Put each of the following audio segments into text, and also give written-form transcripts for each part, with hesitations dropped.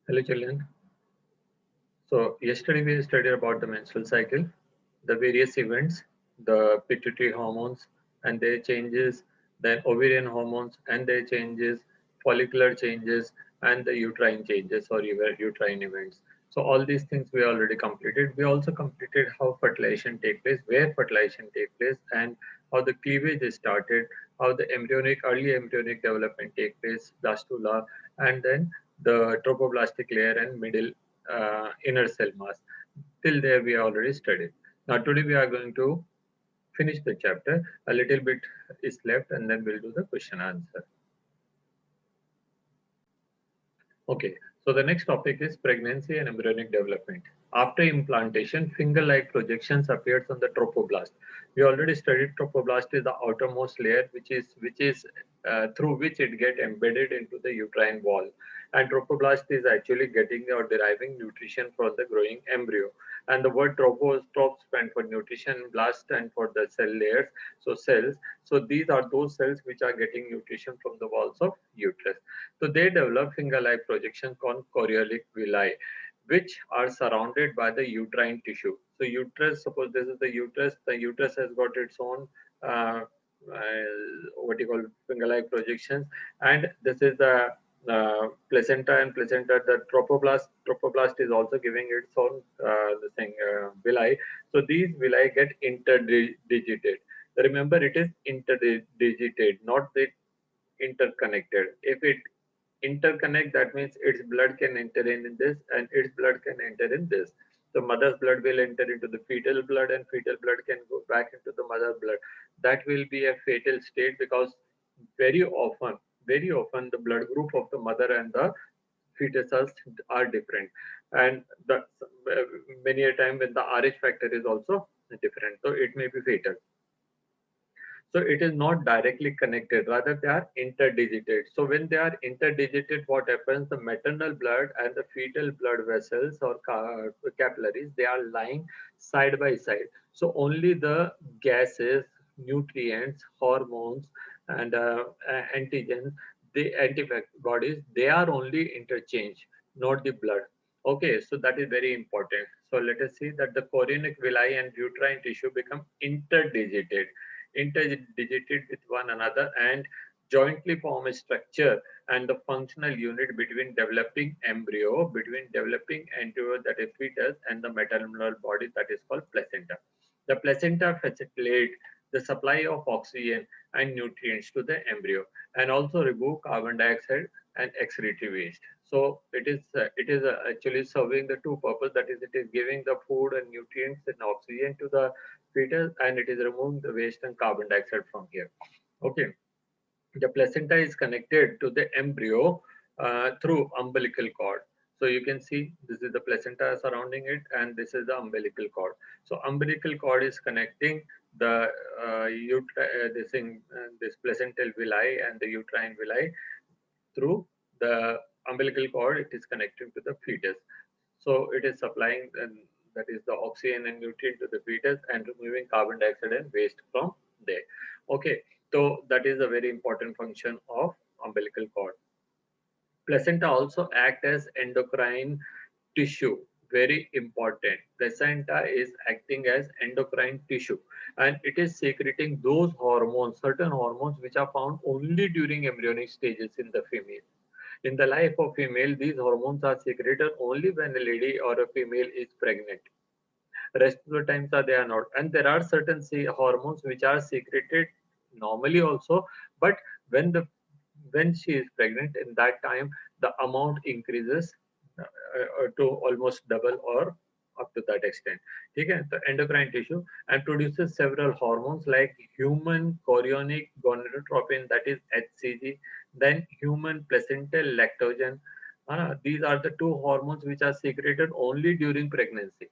Hello children. So yesterday we studied about the menstrual cycle, the various events, the pituitary hormones and their changes, then ovarian hormones and their changes, follicular changes, and the uterine changes or uterine events. So all these things we already completed. We also completed how fertilization take place, where fertilization take place, and how the cleavage is started, how the early embryonic development take place, blastula, and then the tropoblastic layer and middle inner cell mass. Till there we already studied. Now today we are going to finish the chapter. A little bit is left and then we'll do the question answer. Okay, so the next topic is pregnancy and embryonic development. After implantation, finger-like projections appears on the trophoblast. We already studied trophoblast is the outermost layer, which is through which it get embedded into the uterine wall, and trophoblast is actually getting or deriving nutrition from the growing embryo. And the word trop stand for nutrition, blast stand for the cell layers, so cells. So these are those cells which are getting nutrition from the walls of uterus. So they develop finger-like projections called chorionic villi, which are surrounded by the uterine tissue. So uterus, suppose this is the uterus has got its own uh, what you call finger-like projections, and this is the placenta, and placenta, the trophoblast is also giving its own villi. So these villi get interdigited. Remember, it is interdigited, not the interconnected. If it interconnect, that means its blood can enter in this and its blood can enter in this. The mother's blood will enter into the fetal blood and fetal blood can go back into the mother blood. That will be a fatal state because very often, very often the blood group of the mother and the fetus are different, and the many a time when the RH factor is also different, so it may be fatal. So it is not directly connected, rather they are interdigited. So when they are interdigited, what happens? The maternal blood and the fetal blood vessels or capillaries, they are lying side by side. So only the gases, nutrients, hormones, and antigens, the antibodies, they are only interchanged, not the blood. Okay, so that is very important. So let us see that the chorionic villi and uterine tissue become interdigited with one another and jointly form a structure and the functional unit between developing embryo, that is fetus, and the maternal body, that is called placenta. The placenta facilitates the supply of oxygen and nutrients to the embryo and also remove carbon dioxide and excretory waste. So it is actually serving the two purposes, that is it is giving the food and nutrients and oxygen to the fetus and it is removing the waste and carbon dioxide from here. Okay, the placenta is connected to the embryo through umbilical cord. So you can see this is the placenta surrounding it and this is the umbilical cord. So umbilical cord is connecting the this placental villi and the uterine villi through the umbilical cord. It is connecting to the fetus. So it is supplying that is the oxygen and nutrient to the fetus and removing carbon dioxide and waste from there. Okay, so that is a very important function of umbilical cord. Placenta also act as endocrine tissue. Very important. Placenta is acting as endocrine tissue and it is secreting those hormones, certain hormones which are found only during embryonic stages in the female. In the life of female, these hormones are secreted only when a lady or a female is pregnant. Rest of the times they are not. And there are certain hormones which are secreted normally also, but when the when she is pregnant, in that time the amount increases to almost double or up to that extent. Okay, the endocrine tissue and produces several hormones like human chorionic gonadotropin, that is HCG, then human placental lactogen. These are the two hormones which are secreted only during pregnancy.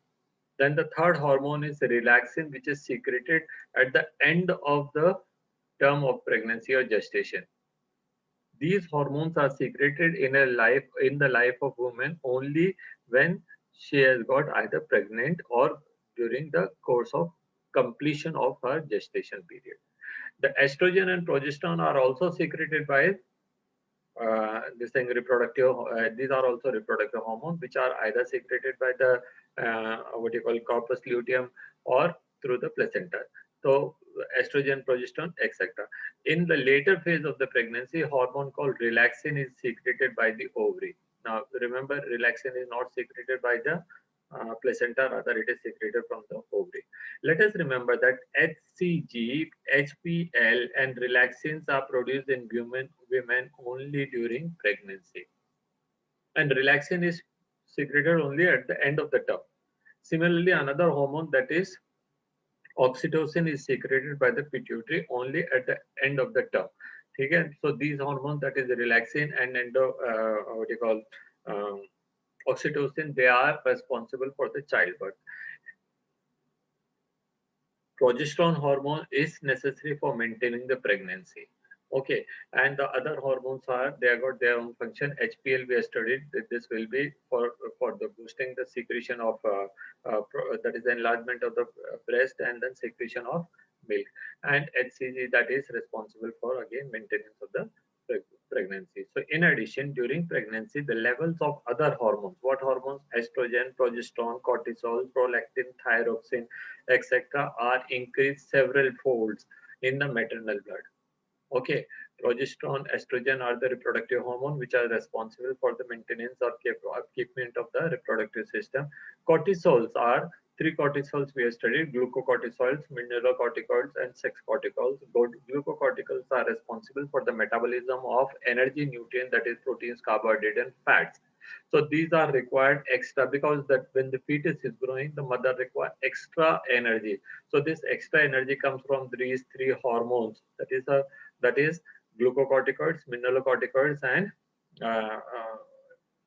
Then the third hormone is relaxin, which is secreted at the end of the term of pregnancy or gestation. These hormones are secreted in the life of woman only when she has got either pregnant or during the course of completion of her gestation period. The estrogen and progesterone are also secreted by this thing reproductive. These are also reproductive hormones, which are either secreted by the what you call corpus luteum or through the placenta. So estrogen, progesterone, etc. In the later phase of the pregnancy, hormone called relaxin is secreted by the ovary. Now remember, relaxin is not secreted by the placenta, rather it is secreted from the ovary. Let us remember that HCG, HPL, and relaxins are produced in women only during pregnancy. And relaxin is secreted only at the end of the term. Similarly, another hormone, that is oxytocin, is secreted by the pituitary only at the end of the term. Okay? So these hormones, that is relaxin and what you call oxytocin, they are responsible for the childbirth. Progesterone hormone is necessary for maintaining the pregnancy. Okay, and the other hormones are, they have got their own function. HPL we have studied that this will be for the boosting the secretion of that is the enlargement of the breast and then secretion of milk, and HCG, that is responsible for again maintenance of the pregnancy. So in addition, during pregnancy, the levels of other hormones, what hormones? Estrogen, progesterone, cortisol, prolactin, thyroxine, etc., are increased several folds in the maternal blood. Okay, progesterone, estrogen are the reproductive hormone which are responsible for the maintenance or upkeepment of the reproductive system. Cortisols are three cortisols we have studied: glucocorticoids, mineralocorticoids, and sex corticols. Glucocorticols are responsible for the metabolism of energy nutrient, that is proteins, carbohydrate, and fats. So these are required extra, because that when the fetus is growing, the mother requires extra energy. So this extra energy comes from these three hormones. That is glucocorticoids, mineralocorticoids, and uh, uh,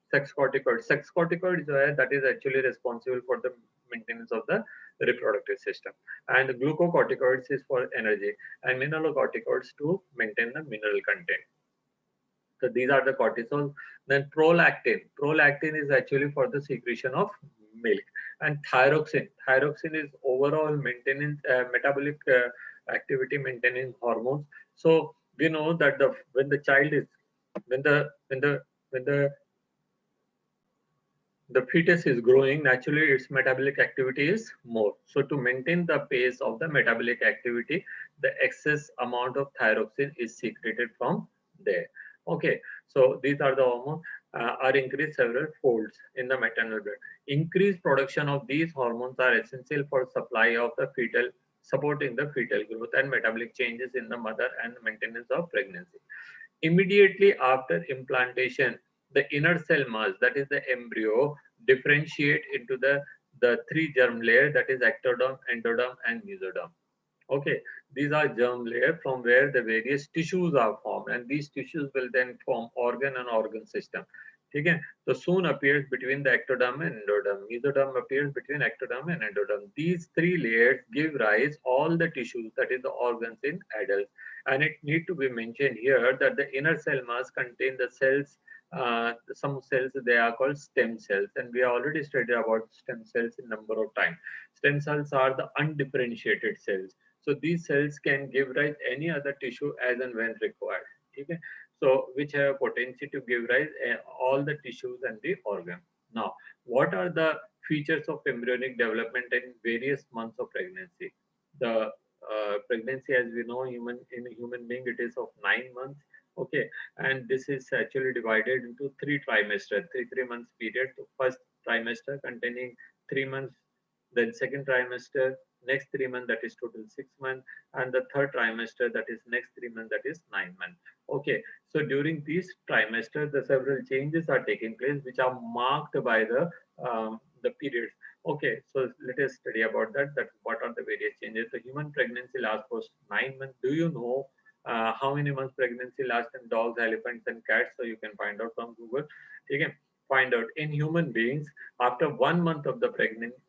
sex corticoids. Sex corticoid is that is actually responsible for the maintenance of the reproductive system, and glucocorticoids is for energy, and mineralocorticoids to maintain the mineral content. So these are the cortisol. Then prolactin. Prolactin is actually for the secretion of milk, and thyroxine. Thyroxine is overall maintenance metabolic activity maintaining hormones. So we know that when the child is when the fetus is growing, naturally its metabolic activity is more. So to maintain the pace of the metabolic activity, the excess amount of thyroxine is secreted from there. Okay, so these are the hormones are increased several folds in the maternal blood. Increased production of these hormones are essential for supply of the fetal, supporting the fetal growth and metabolic changes in the mother and maintenance of pregnancy. Immediately after implantation, the inner cell mass, that is the embryo, differentiate into the three germ layer, that is ectoderm, endoderm, and mesoderm. Okay, these are germ layer from where the various tissues are formed, and these tissues will then form organ and organ system. Okay, so soon appears between the ectoderm and endoderm. Mesoderm appears between ectoderm and endoderm. These three layers give rise all the tissues, that is the organs in adults. And it need to be mentioned here that the inner cell mass contain the cells. Some cells, they are called stem cells, and we already studied about stem cells a number of times. Stem cells are the undifferentiated cells. So these cells can give rise any other tissue as and when required. Okay? So which have potential to give rise all the tissues and the organ. Now, what are the features of embryonic development in various months of pregnancy? The pregnancy, as we know, in a human being, it is of 9 months. Okay, and this is actually divided into three trimesters, three months period. So first trimester containing 3 months, then second trimester, next 3 months, that is total 6 months, and the third trimester, that is next 3 months, that is 9 months. Okay, so during these trimesters, the several changes are taking place, which are marked by the periods. Okay, so let us study about that. That what are the various changes? The human pregnancy lasts for 9 months. Do you know how many months pregnancy lasts in dogs, elephants, and cats? So you can find out from Google. Okay, find out in human beings after 1 month of the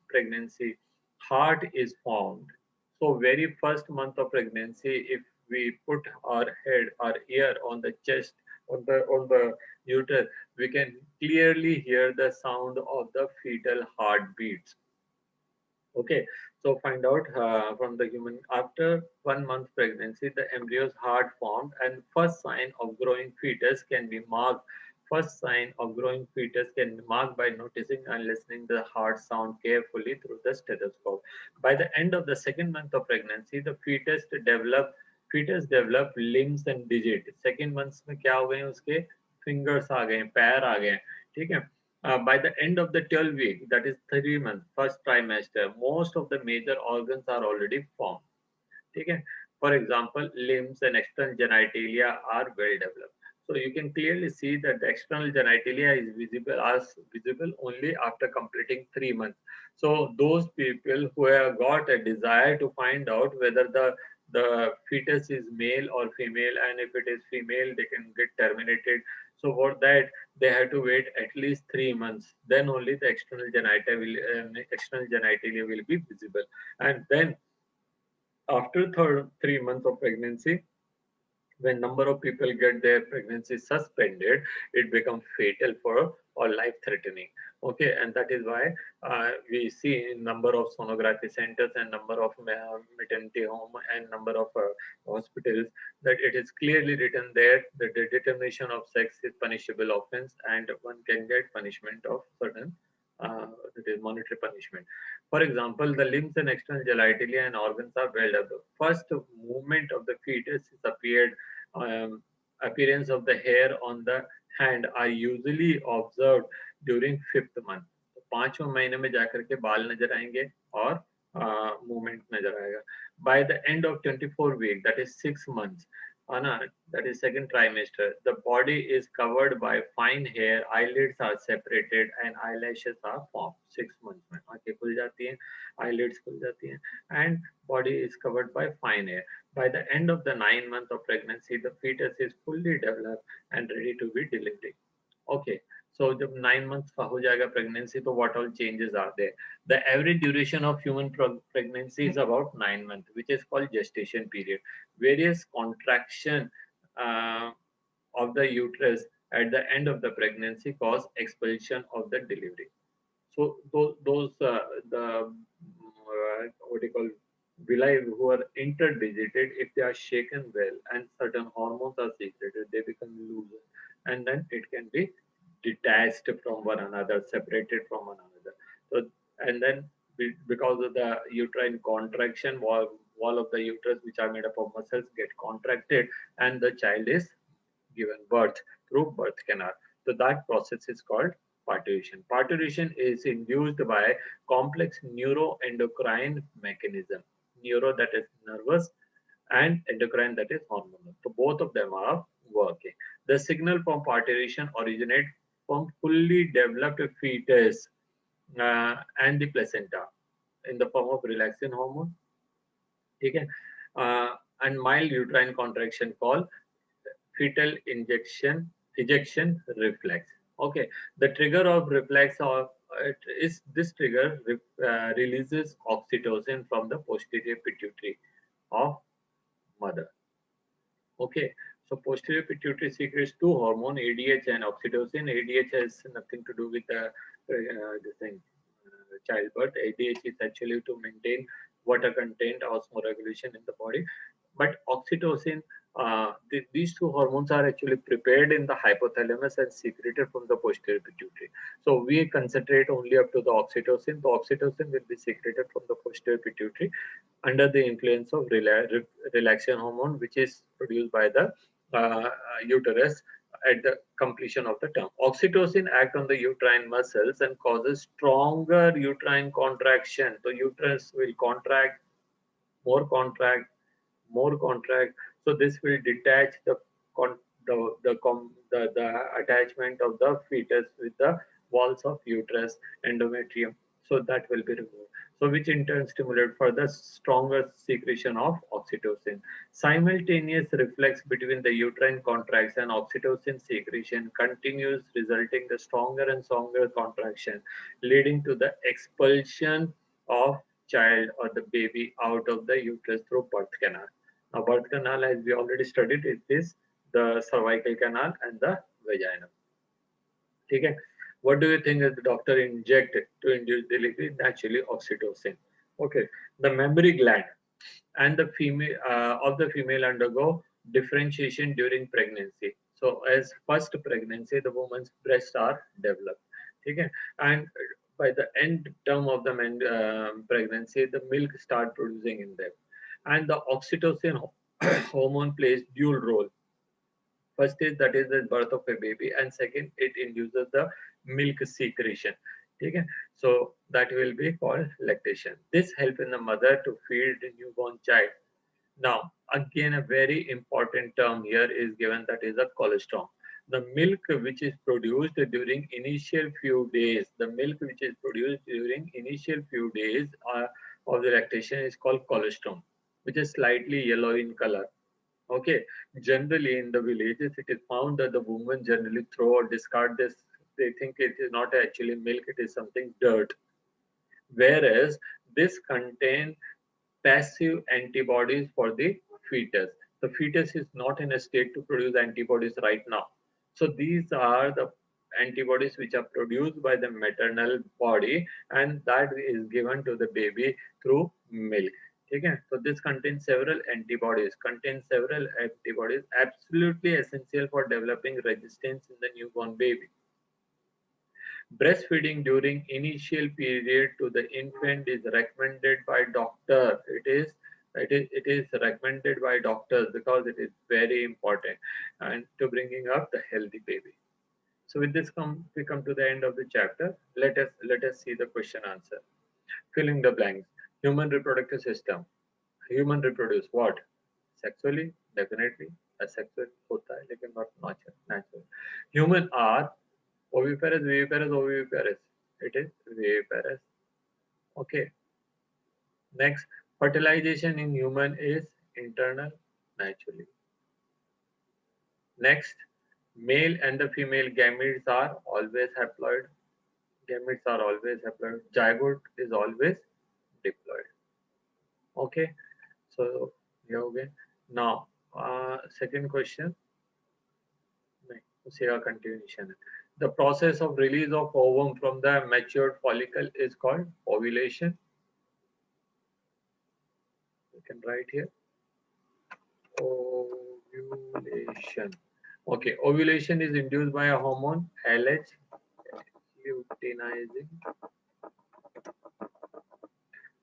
pregnancy, heart is formed. So very first month of pregnancy, if we put our head, our ear on the chest, on the uterus, we can clearly hear the sound of the fetal heartbeats. Okay, so find out from the human after 1 month pregnancy, the embryo's heart formed, and first sign of growing fetus can be marked. First sign of growing fetus can be marked by noticing and listening the heart sound carefully through the stethoscope. By the end of the second month of pregnancy, the fetus develop limbs and digit. Second month में क्या हो गए हैं उसके fingers आ गए हैं, पैर आ गए हैं, ठीक है. By the end of the 12 week, that is 3 months, first trimester, most of the major organs are already formed. Okay? For example, limbs and external genitalia are well developed. So you can clearly see that the external genitalia is visible only after completing 3 months. So those people who have got a desire to find out whether the fetus is male or female, and if it is female, they can get terminated. So for that, they have to wait at least 3 months. Then only the external genitalia will be visible, and then after 3 months of pregnancy, when number of people get their pregnancy suspended, it becomes fatal for or life threatening. Okay, and that is why we see number of sonography centers and number of maternity home and number of hospitals that it is clearly written there that the determination of sex is punishable offense and one can get punishment of certain that is monetary punishment. For example, the limbs and external genitalia and organs are well developed. First movement of the fetus is um, appearance of the hair on the hand are usually observed during fifth month. तो पांचवें महीने में जाकर के बाल नजर आएंगे और मूवमेंट नजर आएगा. By the end of 24 week, that is 6 months, Anna, that is second trimester, the body is covered by fine hair, eyelids are separated and eyelashes are formed. 6 months में आंखें खुल जाती हैं, eyelids खुल जाती हैं, and body is covered by fine hair. By the end of the 9 month of pregnancy, the fetus is fully developed and ready to be delivered. Okay, so जब 9 months का हो जाएगा pregnancy, तो what all changes are there? The average duration of human pregnancy is about 9 months, which is called gestation period. Various contraction uh, of the uterus at the end of the pregnancy cause expulsion of the delivery. So those the what do you call villi who are interdigited, if they are shaken well and certain hormones are secreted, they become loose, and then it can be detached from one another, separated from one another. So and then because of the uterine contraction, wall of the uterus, which are made up of muscles, get contracted, and the child is given birth through birth canal. So that process is called parturition. Parturition is induced by complex neuroendocrine mechanism. Neuro, that is nervous, and endocrine, that is hormonal. So both of them are working. The signal from parturition originate from fully developed fetus and the placenta in the form of relaxin hormone. Okay? And mild uterine contraction called fetal ejection reflex. Okay, the trigger of reflex of it is this trigger releases oxytocin from the posterior pituitary of mother. Okay, so posterior pituitary secretes two hormone, ADH and oxytocin. ADH has nothing to do with the thing, childbirth. ADH is actually to maintain water content, osmoregulation in the body. But oxytocin, these two hormones are actually prepared in the hypothalamus and secreted from the posterior pituitary. So we concentrate only up to the oxytocin. The oxytocin will be secreted from the posterior pituitary under the influence of relaxation hormone, which is produced by the uterus at the completion of the term. Oxytocin act on the uterine muscles and causes stronger uterine contraction. The uterus will contract, more contract, more contract. So this will detach the attachment of the fetus with the walls of uterus endometrium. So that will be removed. So which in turn stimulate further stronger secretion of oxytocin. Simultaneous reflex between the uterine contracts and oxytocin secretion continues, resulting the stronger and stronger contraction, leading to the expulsion of child or the baby out of the uterus through birth canal. Now, birth canal, as we already studied, it is the cervical canal and the vagina. Okay. What do you think that the doctor inject to induce delivery? Naturally, oxytocin. Okay, the mammary gland and the female undergo differentiation during pregnancy. So as first pregnancy, the woman's breasts are developed. Okay, and by the end term of the pregnancy, the milk start producing in them, and the oxytocin hormone plays dual role. First is that is the birth of a baby, and second it induces the milk secretion. Okay, so that will be called lactation. This help in the mother to feed the newborn child. Now, again, a very important term here is given, that is a colostrum. The milk which is produced during initial few days, the milk which is produced during initial few days of the lactation is called colostrum, which is slightly yellow in color. Okay, generally in the villages, it is found that the women generally throw or discard this. They think it is not actually milk; it is something dirt. Whereas this contain passive antibodies for the fetus. The fetus is not in a state to produce antibodies right now. So these are the antibodies which are produced by the maternal body, and that is given to the baby through milk. Okay, so this contains several antibodies absolutely essential for developing resistance in the newborn baby. Breastfeeding during initial period to the infant is recommended by doctor. It is recommended by doctors because it is very important and to bringing up the healthy baby. So with this we come to the end of the chapter. Let us see the question answer. Filling the blanks. Human reproductive system. Human reproduce what? Sexually, definitely. Asexual होता है लेकिन not natural. Human are oviparous, viviparous, oviparous. It is viviparous. Okay. Next, fertilization in human is internal, naturally. Next, male and the female gametes are always haploid. Gametes are always haploid. Zygote is always diploid. Okay. So here again. Now, second question. उसी का continuation है. The process of release of ovum from the matured follicle is called ovulation. You can write here ovulation. Okay, ovulation is induced by a hormone LH, luteinizing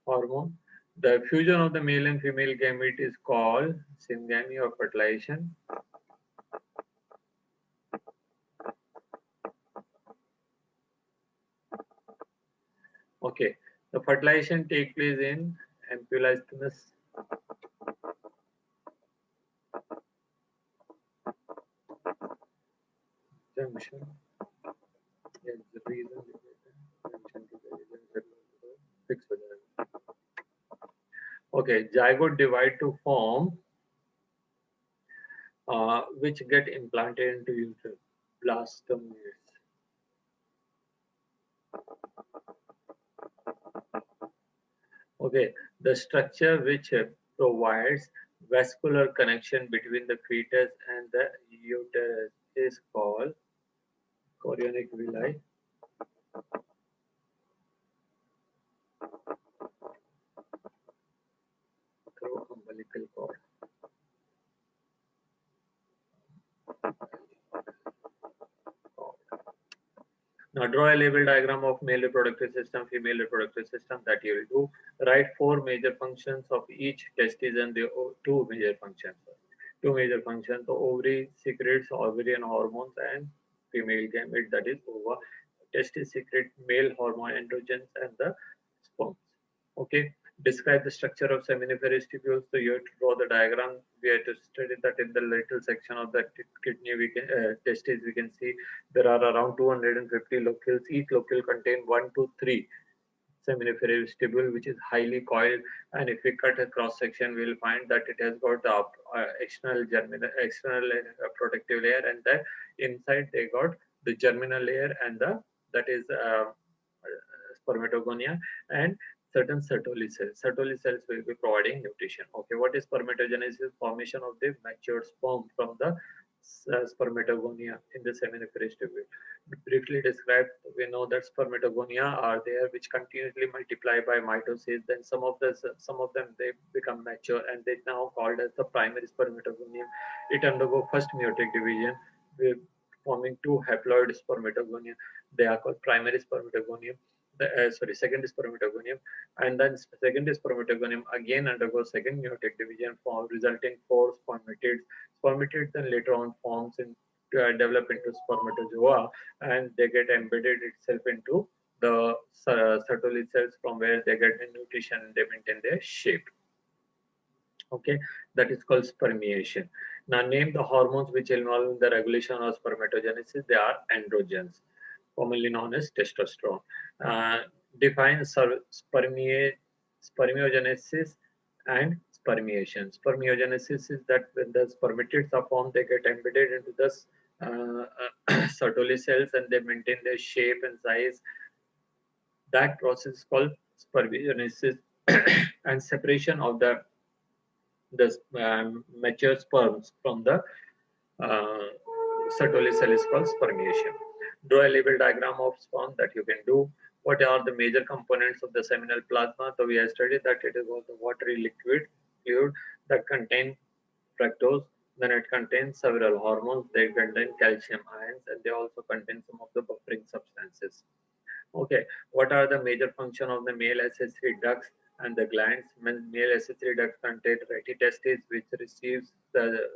hormone. The fusion of the male and female gamete is called syngamy or fertilization. Okay, the fertilization takes place in ampulousness. Junction. Yes, the reason fix हो जाएगा. Okay, zygote divide to form which get implanted into uterus. Blastomeres. Okay, the structure which provides vascular connection between the fetus and the uterus is called chorionic villi. Through umbilical cord. Now draw a label diagram of male reproductive system, female reproductive system. That you will do. Write four major functions of each testis and the two major functions. Two major functions. So ovary secretes ovarian hormones and female gamete, that is ova. Testis secrete male hormone androgens and the sperms. Okay. Describe the structure of seminiferous tubules. So you have to draw the diagram. We have to study that in the little section of the kidney. We can testes. We can see there are around 250 locules. Each locule contain 1 to 3 seminiferous tubule, which is highly coiled. And if we cut a cross section, we will find that it has got the external protective layer, and the inside they got the germinal layer and the that is spermatogonia and certain Sertoli cells. Sertoli cells will be providing nutrition. Okay, what is spermatogenesis? Formation of the matured sperm from the spermatogonia in the seminiferous tubule. Briefly described, we know that spermatogonia are there which continuously multiply by mitosis. Then some of them they become mature and they now called as the primary spermatogonium. It undergo first meiotic division, with forming two haploid spermatogonia. They are called primary spermatogonium. Second spermatogonium, and then second spermatogonium again undergoes second meiotic division, form resulting four spermatids. Spermatids then later on forms in develop into spermatozoa, and they get embedded itself into the Sertoli cells, from where they get the nutrition and they maintain their shape. Okay, that is called spermiation. Now name the hormones which involve in the regulation of spermatogenesis. They are androgens, commonly known as testosterone. Uh, Define spermiogenesis and spermiation. Spermiogenesis is that when the spermatids are formed, they get embedded into the Sertoli cells and they maintain their shape and size. That process is called spermiogenesis. And separation of the mature sperms from the uh, Sertoli cell is called spermiation. Draw a label diagram of sperm that you can do. What are the major components of the seminal plasma? So we have studied that it is all the watery fluid that contain fructose. Then it contains several hormones. They contain calcium ions and they also contain some of the buffering substances. Okay, what are the major function of the male accessory ducts and the glands? Male accessory duct contain ratty testes, which receives the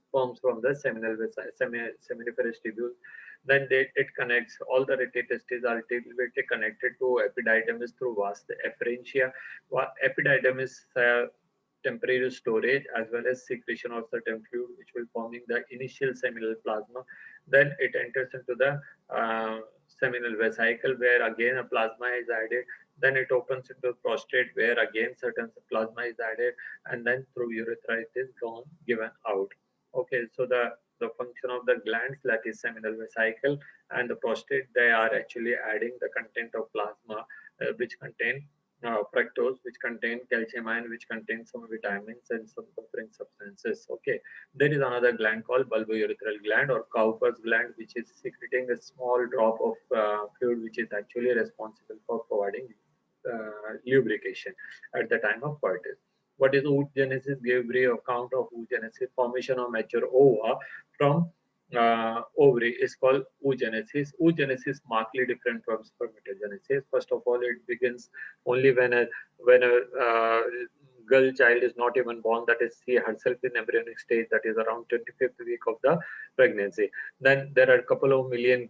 sperms from the seminiferous tubule. Then it connects all the ratty testes are ultimately connected to epididymis through vas efferentia. Epididymis temporary storage as well as secretion of certain fluid which will forming the initial seminal plasma. Then it enters into the seminal vesicle where again a plasma is added. Then it opens into prostate where again certain plasma is added, and then through urethra it is given out. Okay, so the function of the glands, that is seminal vesicle and the prostate, they are actually adding the content of plasma which contain fructose, which contain calcium ion, which contain some vitamins and some buffering substances. Okay, there is another gland called bulbourethral gland or Cowper's gland, which is secreting a small drop of fluid, which is actually responsible for providing lubrication at the time of coitus. What is oogenesis? Give brief account of oogenesis. Formation of mature ova from ovary is called oogenesis. Oogenesis markedly different from spermatogenesis. First of all, it begins only when a girl child is not even born, that is she herself in embryonic stage, that is around 25th week of the pregnancy. Then there are a couple of million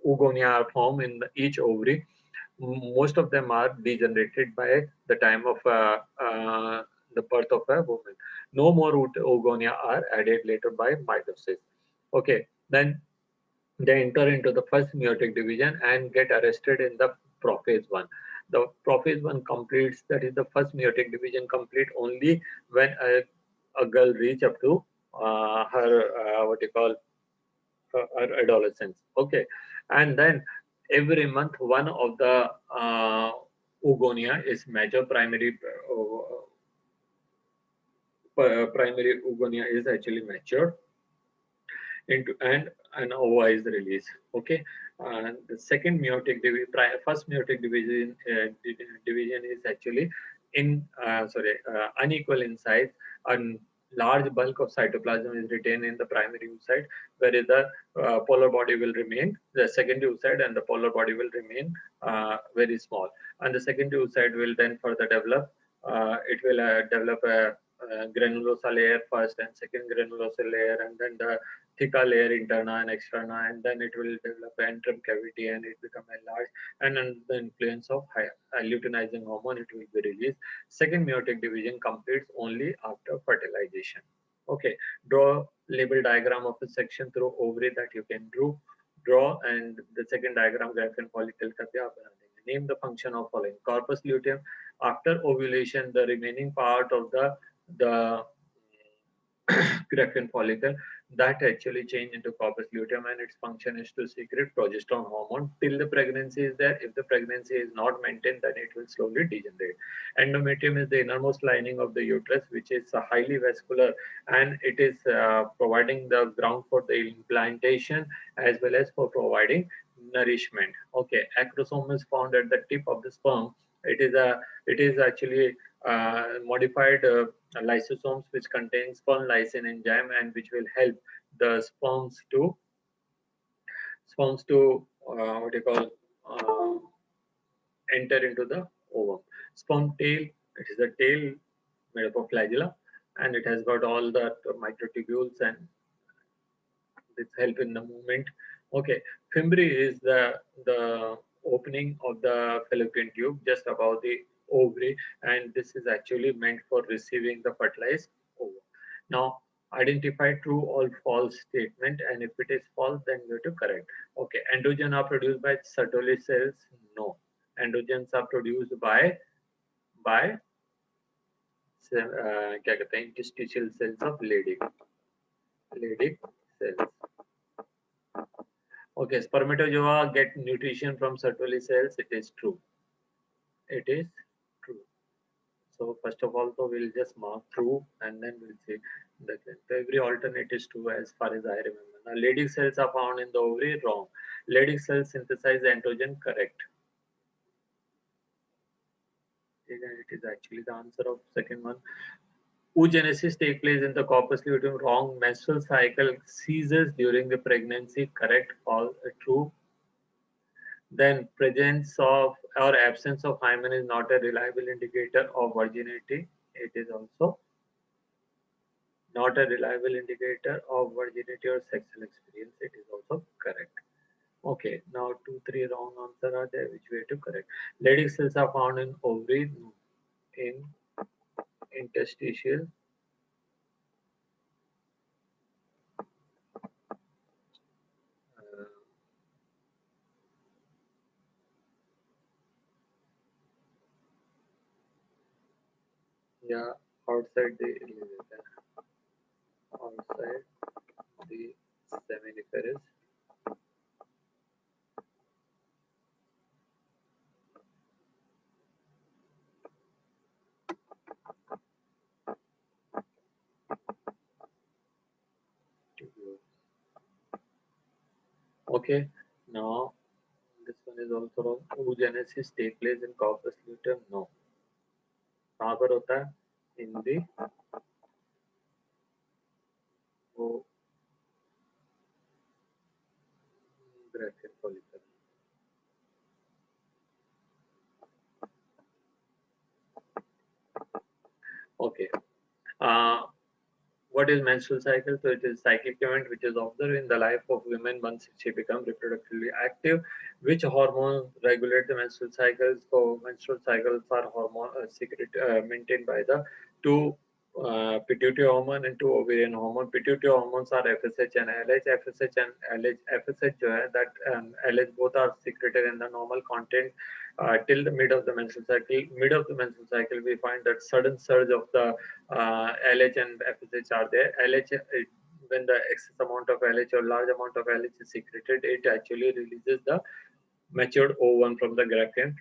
oogonia are formed in each ovary. Most of them are degenerated by the time of the birth of a woman. No more oogonia are added later by mitosis. Okay, then they enter into the first meiotic division and get arrested in the prophase 1. The prophase 1 completes, that is the first meiotic division complete only when a girl reach up to her what you call her adolescence. Okay, and then every month one of the oogonia is major primary oogonia is actually matured into and ova is released. Okay, the second meiotic division, first meiotic division is actually unequal in size, and large bulk of cytoplasm is retained in the primary oocyte, whereas the polar body will remain, the secondary oocyte and the polar body will remain very small, and the secondary oocyte will then further develop. It will develop a granulosa layer first and second granulosa layer, and then the thicker layer interna and externa, and then it will develop an antrum cavity and it become enlarged, and under the influence of luteinizing hormone it will be released. Second meiotic division completes only after fertilization. Okay, draw label diagram of a section through ovary that you can draw, and the second diagram graphene follicle ka kya bana denge. Name the function of following. Corpus luteum, after ovulation the remaining part of the graphene follicle that actually change into corpus luteum, and its function is to secrete progesterone hormone till the pregnancy is there. If the pregnancy is not maintained, then it will slowly degenerate. Endometrium is the innermost lining of the uterus, which is highly vascular, and it is providing the ground for the implantation as well as for providing nourishment. Okay, acrosome is found at the tip of the sperm. It is actually modified lysosomes which contain sperm lysine enzyme, and which will help the sperms to what you call enter into the ovum. Sperm tail, it is a tail made up of flagella, and it has got all the microtubules, and this help in the movement. Okay, fimbriae is the opening of the fallopian tube just above the ovary, and this is actually meant for receiving the fertilized ovum. Now, identify true or false statement, and if it is false, then you have to correct. Okay, androgen are produced by Sertoli cells. No, androgens are produced by क्या कहते हैं interstitial cells of Leydig cells. Okay, spermatozoa get nutrition from Sertoli cells. It is true. It is true. So first of all, so we'll just mark true, and then we'll see that every alternate is true as far as I remember. Now, Leydig cells are found in the ovary. Wrong. Leydig cells synthesize androgen. Correct. It is actually the answer of second one. Oogenesis take place in the corpus luteum. Wrong. Menstrual cycle ceases during the pregnancy. Correct. False. True. Then presence of or absence of hymen is not a reliable indicator of virginity. It is also not a reliable indicator of virginity or sexual experience. It is also correct. Okay, now 2, 3 wrong answer are there, which way to correct. Leydig cells are found in ovary, in interstitial. Uh, yeah, outside the outside the seminiferous. Okay, now this one is also wrong. Oogenesis take place in corpus luteum. No. कहाँ पर होता है? In the bracket follicle. Okay. Uh, what is menstrual cycle? So it is cyclic event which is observed in the life of women once she becomes reproductively active. Which hormones regulate the menstrual cycles? So menstrual cycles are hormone maintained by the two pituitary hormone and two ovarian hormone. Pituitary hormones are FSH and LH. FSH and LH. FSH जो है that LH both are secreted in the normal content till the mid of the menstrual cycle. Mid of the menstrual cycle, we find that sudden surge of the LH and FSH are there. LH, when the excess amount of LH or large amount of LH is secreted, it actually releases the matured ovum from the Graafian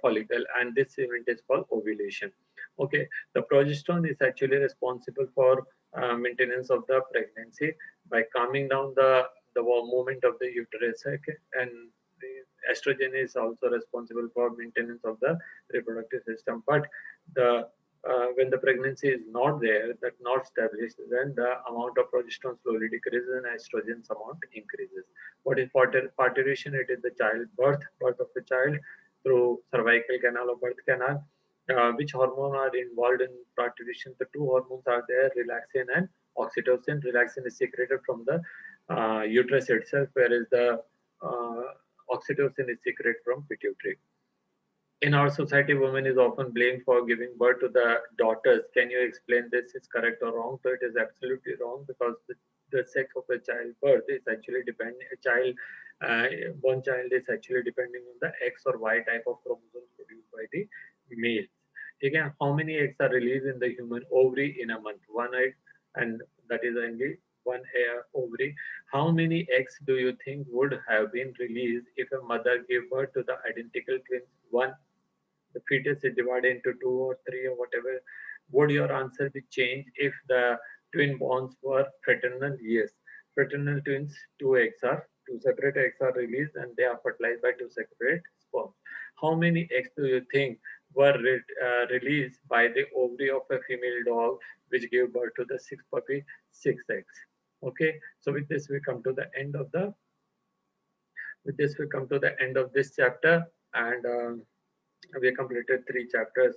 follicle, and this event is called ovulation. Okay, the progesterone is actually responsible for maintenance of the pregnancy by calming down the movement of the uterus. Okay, and estrogen is also responsible for maintenance of the reproductive system. But the when the pregnancy is not there, that not established, then the amount of progesterone slowly decreases and estrogen's amount increases. What is parturition? It is the birth of the child through cervical canal or birth canal. Which hormone are involved in parturition? The two hormones are there, relaxin and oxytocin. Relaxin is secreted from the uterus itself, whereas the uh, oxytocin is secreted from pituitary. In our society, women is often blamed for giving birth to the daughters. Can you explain this is correct or wrong? So it is absolutely wrong, because the sex of a child birth is actually depending. A child, one child is actually depending on the X or Y type of chromosomes produced by the male. Again, how many eggs are released in the human ovary in a month? One egg, and that is only ovary. How many eggs do you think would have been released if a mother gave birth to the identical twins? One, the fetus is divided into two or three or whatever. Would your answer be changed if the twin bonds were fraternal? Yes. Fraternal twins, two separate eggs are released and they are fertilized by two separate sperms. How many eggs do you think were released by the ovary of a female dog which gave birth to the six puppy? Six eggs. Okay. So with this we come to the end of the this chapter, and we completed three chapters.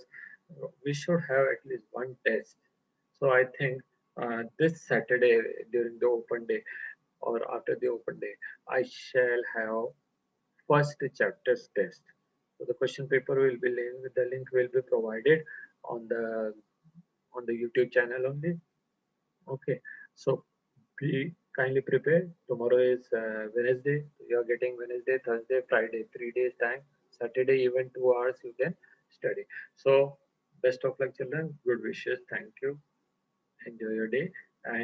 We should have at least one test. So I think this Saturday during the open day or after the open day, I shall have first chapters test. So the question paper will be the link will be provided on the YouTube channel only. Okay, so be kindly prepared. Tomorrow is Wednesday. You are getting Wednesday, Thursday, Friday, 3 days time. Saturday, even 2 hours you can study. So, best of luck, children. Good wishes. Thank you. Enjoy your day. And